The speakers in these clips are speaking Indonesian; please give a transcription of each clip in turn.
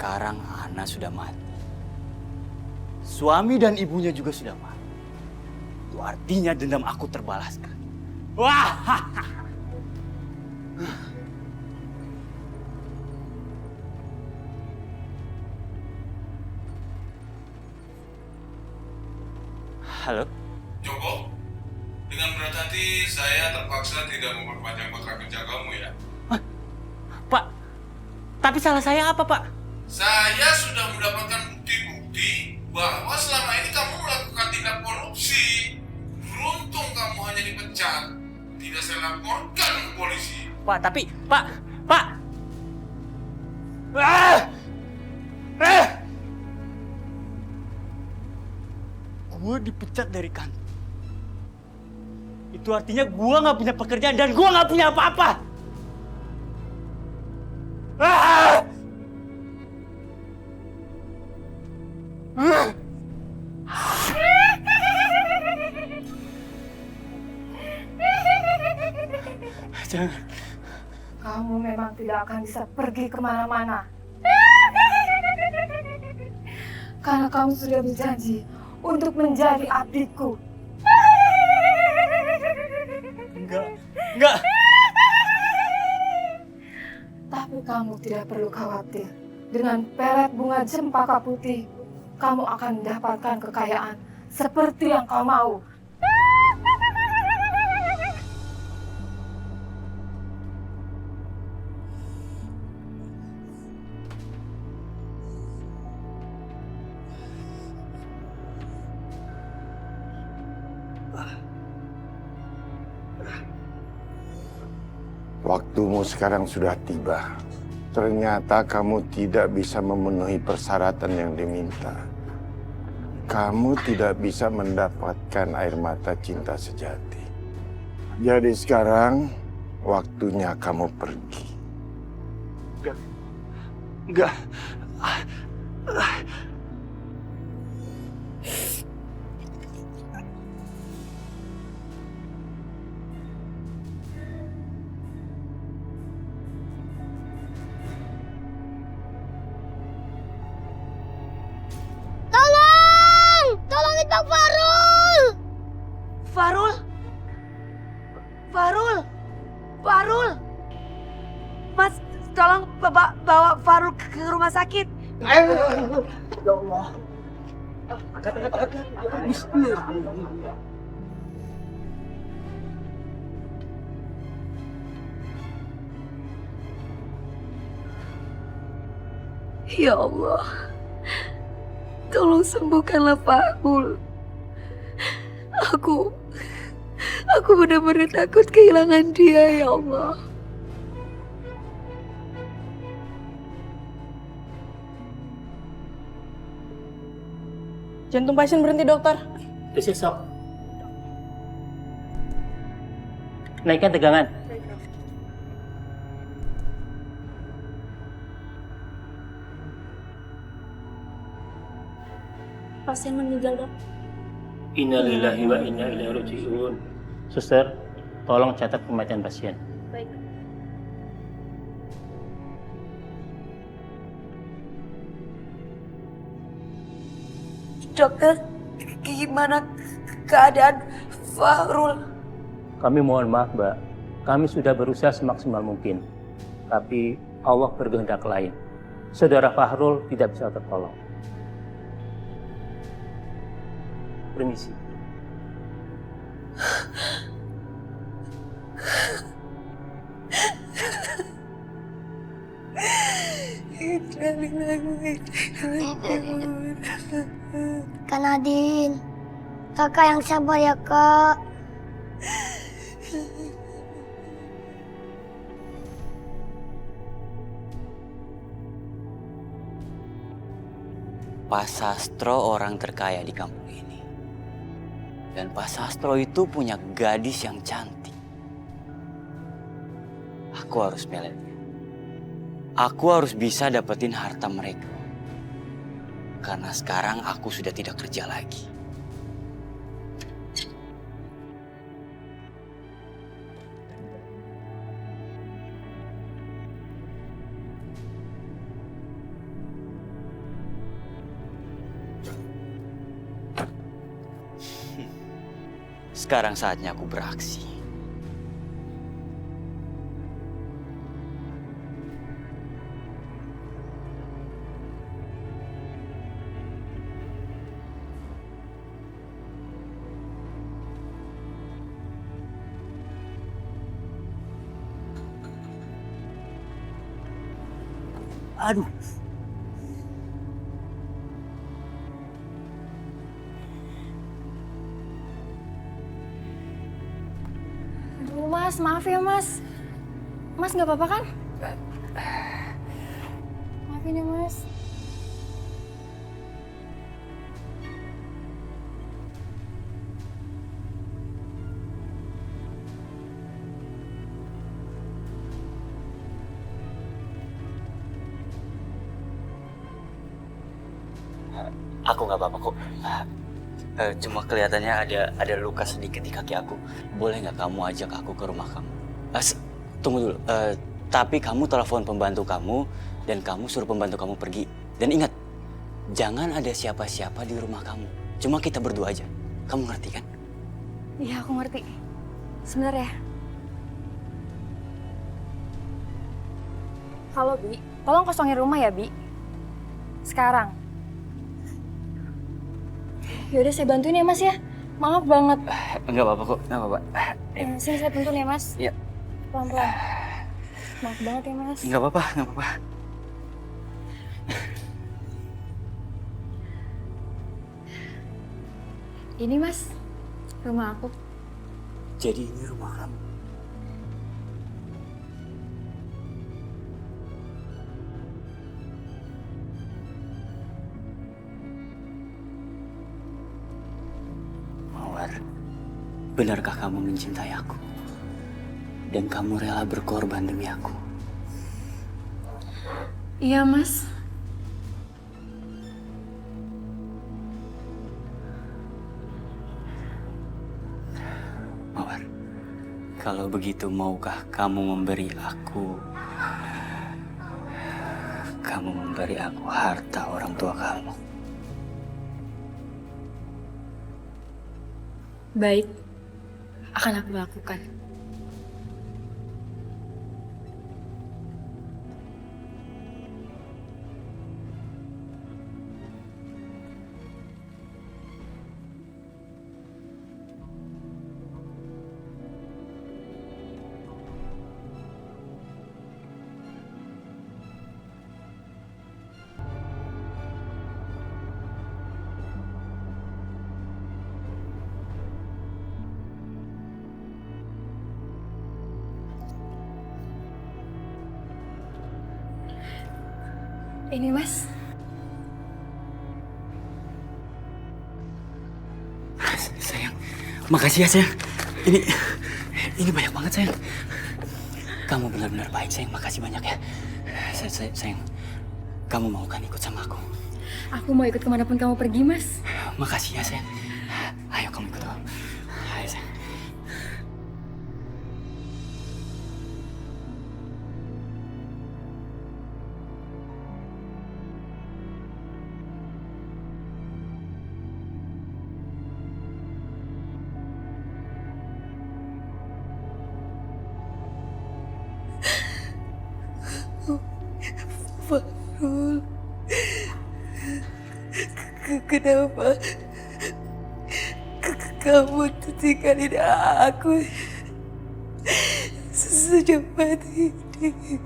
sekarang Ana sudah mati. Suami dan ibunya juga sudah mati. Itu artinya dendam aku terbalaskan. Wah! Halo? Joko, dengan berat hati saya terpaksa tidak memperpanjang kontrak kerja kamu ya. Pak, tapi salah saya apa, Pak? Saya sudah mendapatkan bukti-bukti bahwa selama ini kamu melakukan tindak korupsi. Beruntung kamu hanya dipecat. Tidak saya laporkan ke polisi. Pak, tapi, Pak! Ah! Ah! Gue dipecat dari kantor. Itu artinya gue nggak punya pekerjaan dan gue nggak punya apa-apa. Ah! Ah! Jangan. Kamu memang tidak akan bisa pergi kemana-mana. Karena kamu sudah berjanji untuk menjadi abdiku. Enggak. Tapi kamu tidak perlu khawatir. Dengan pelet bunga cempaka putih, kamu akan mendapatkan kekayaan seperti yang kau mau. Waktumu sekarang sudah tiba. Ternyata kamu tidak bisa memenuhi persyaratan yang diminta. Kamu tidak bisa mendapatkan air mata cinta sejati. Jadi sekarang waktunya kamu pergi. Enggak. Tolong itu Farul! Farul! Mas, tolong bawa Farul ke rumah sakit. Ya Allah. Ya Allah, tolong sembuhkanlah Farul. Aku benar-benar takut kehilangan dia, ya Allah. Jantung pasien berhenti, dokter. Besok. Naikkan tegangan. Pasien meninggal, dok. Innalillahi wa inna ilaihi raji'un. Suster, tolong catat kematian pasien. Baik. Dokter, gimana keadaan Farul? Kami mohon maaf, Mbak. Kami sudah berusaha semaksimal mungkin. Tapi Allah berkehendak lain. Saudara Fahrul tidak bisa tertolong. Permisi. Kak Nadine, kakak yang sabar ya kak. Pak Sastro orang terkaya di kampung ini. Dan Pak Sastro itu punya gadis yang cantik. Aku harus meletnya. Aku harus bisa dapetin harta mereka. Karena sekarang aku sudah tidak kerja lagi. Sekarang saatnya aku beraksi. Aduh. Aduh mas, maaf ya mas. Mas nggak apa-apa kan? Maafin ya mas. Aku nggak apa-apa kok. Cuma kelihatannya ada luka sedikit di kaki aku. Boleh nggak kamu ajak aku ke rumah kamu? Tunggu dulu. Tapi kamu telepon pembantu kamu dan kamu suruh pembantu kamu pergi. Dan ingat, jangan ada siapa-siapa di rumah kamu. Cuma kita berdua aja. Kamu ngerti kan? Iya aku ngerti. Sebentar ya. Halo Bi, tolong kosongin rumah ya Bi. Sekarang. Yaudah saya bantuin ya mas ya. Maaf banget. Nggak apa-apa kok, nggak apa-apa. Sini saya bantuin ya mas. Iya. Pelan-pelan. Maaf banget ya mas. Nggak apa-apa, nggak apa-apa. Ini mas, rumah aku. Jadi ini rumah kamu. Mawar, benarkah kamu mencintai aku? Dan kamu rela berkorban demi aku? Iya mas. Mawar, kalau begitu maukah kamu memberi aku harta orang tua kamu? Baik, akan aku lakukan. Ini mas. Sayang, makasih ya sayang. Ini banyak banget sayang. Kamu benar-benar baik sayang, makasih banyak ya. Sayang, kamu mau kan ikut sama aku? Aku mau ikut kemanapun kamu pergi mas. Makasih ya sayang. Ayo kamu ikut aku. Ayo sayang. Farul, kenapa kamu tinggalin aku secepat ini?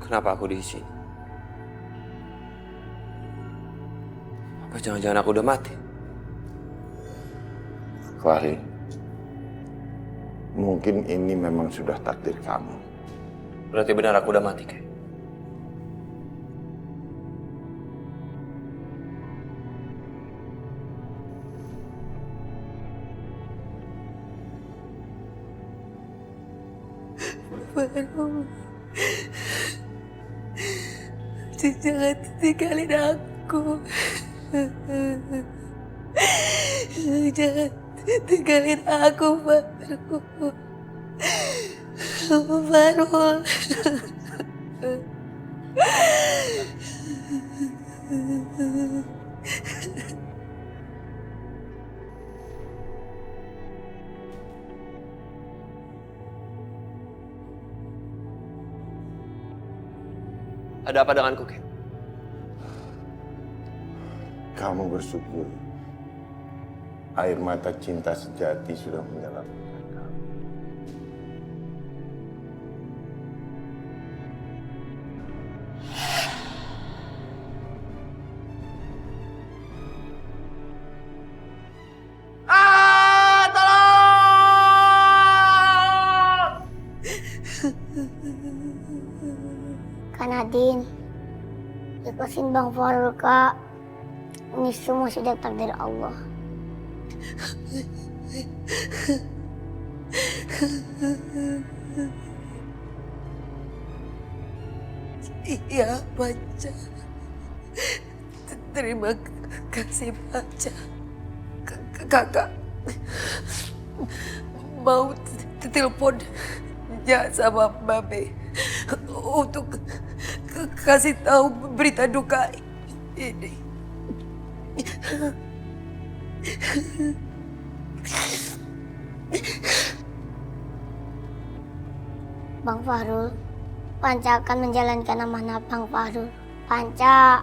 Kenapa aku di sini? Apa jangan-jangan aku udah mati? Fahri, Mungkin ini memang sudah takdir kamu. Berarti benar aku udah mati, Kek. Farul, jangan tinggalin aku. Jangan tinggalin aku, Farul. Farul. Ada apa denganku, Kek? Kamu bersyukur. Air mata cinta sejati sudah menyelamatkan kamu. Kak Nadine, ikhlasin Bang Farul, Kak. Ini semua sudah takdir Allah. Iya, Panca. Terima kasih, Panca. Kakak mau telepon sama Babe untuk kasih tahu berita duka ini. Bang Farul, Panca akan menjalankan amanah Bang Farul. Panca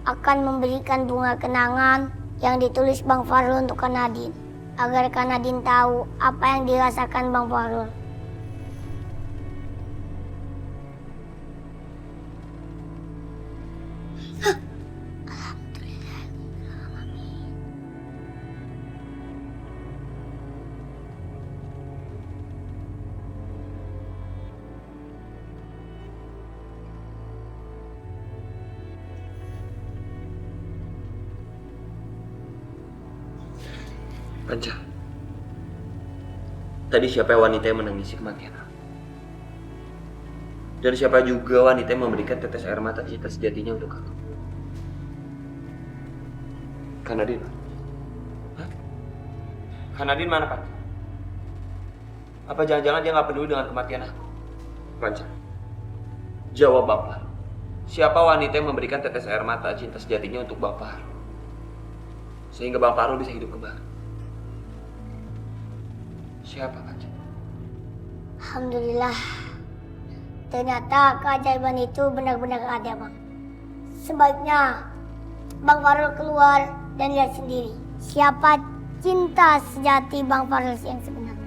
akan memberikan bunga kenangan yang ditulis Bang Farul untuk Kak Nadine, agar Kak Nadine tahu apa yang dirasakan Bang Farul. Panca. Tadi siapa wanita yang menangisi kematian aku? Dan siapa juga wanita yang memberikan tetes air mata cinta sejatinya untuk aku? Kak Nadine? Hah? Kak Nadine mana, Pak? Apa jangan-jangan dia nggak peduli dengan kematian aku? Panca, jawab Bapak. Siapa wanita yang memberikan tetes air mata cinta sejatinya untuk Bapak? Sehingga Bang Farul bisa hidup kembali. Siapa, Panca? Alhamdulillah. Ternyata keajaiban itu benar-benar ada, Bang. Sebaiknya Bang Farul keluar dan lihat sendiri siapa cinta sejati Bang Farul yang sebenarnya.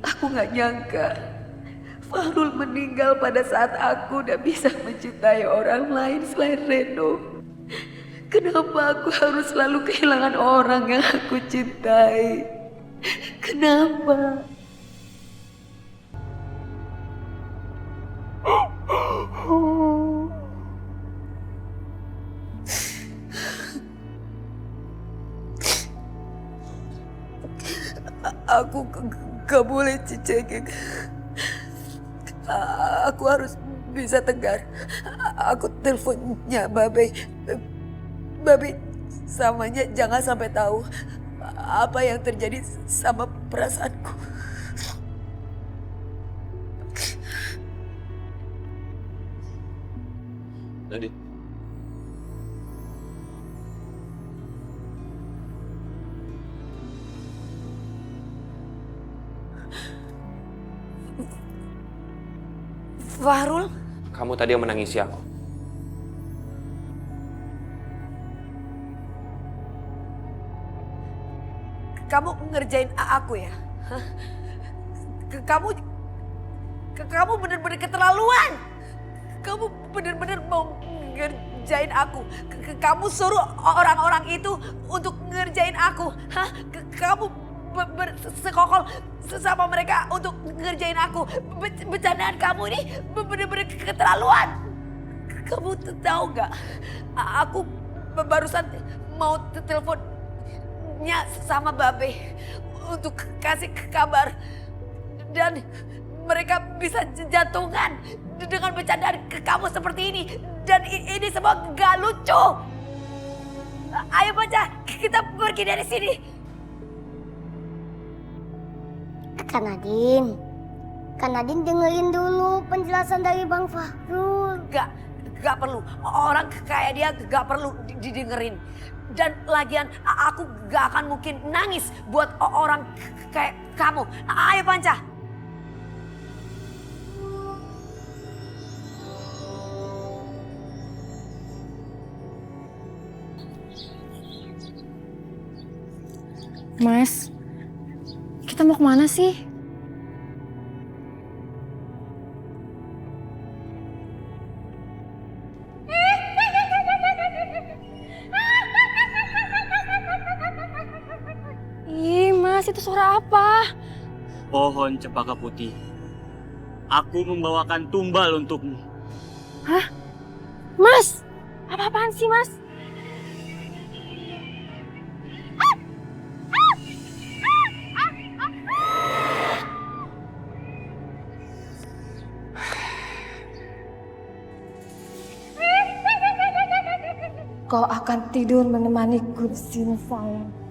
Aku gak nyangka Farul meninggal pada saat aku udah bisa mencintai orang lain selain Reno. Kenapa aku harus selalu kehilangan orang yang aku cintai? Kenapa? Aku gak boleh cengeng. Aku harus bisa tegar. Aku teleponnya Babe. Babe samanya jangan sampai tahu apa yang terjadi sama perasaanku. Nadine. Fahrul, Kamu tadi yang menangisi aku. kamu ngerjain aku ya? Hah? Kamu bener-bener keterlaluan. Kamu bener-bener mau ngerjain aku. Kamu suruh orang-orang itu untuk ngerjain aku. Hah? Kamu bersekongkol sama mereka untuk ngerjain aku. Bercandaan kamu ini bener-bener keterlaluan. Kamu tahu gak? Aku barusan mau teleponnya sama Babe untuk kasih kabar. Dan mereka bisa jantungan dengan bercandaan ke kamu seperti ini. Dan ini semua gak lucu. Ayo Panca, kita pergi dari sini. Kak Nadine dengerin dulu penjelasan dari Bang Fahrul. Gak perlu. Orang kayak dia gak perlu didengerin. Dan lagian aku gak akan mungkin nangis buat orang kayak kamu. Ayo Panca. Mas, kita mau kemana sih? Ih, Mas, itu suara apa? Pohon cempaka putih. Aku membawakan tumbal untukmu. Hah? Mas, apa-apaan sih, Mas? Kau akan tidur menemaniku di sini, sayang.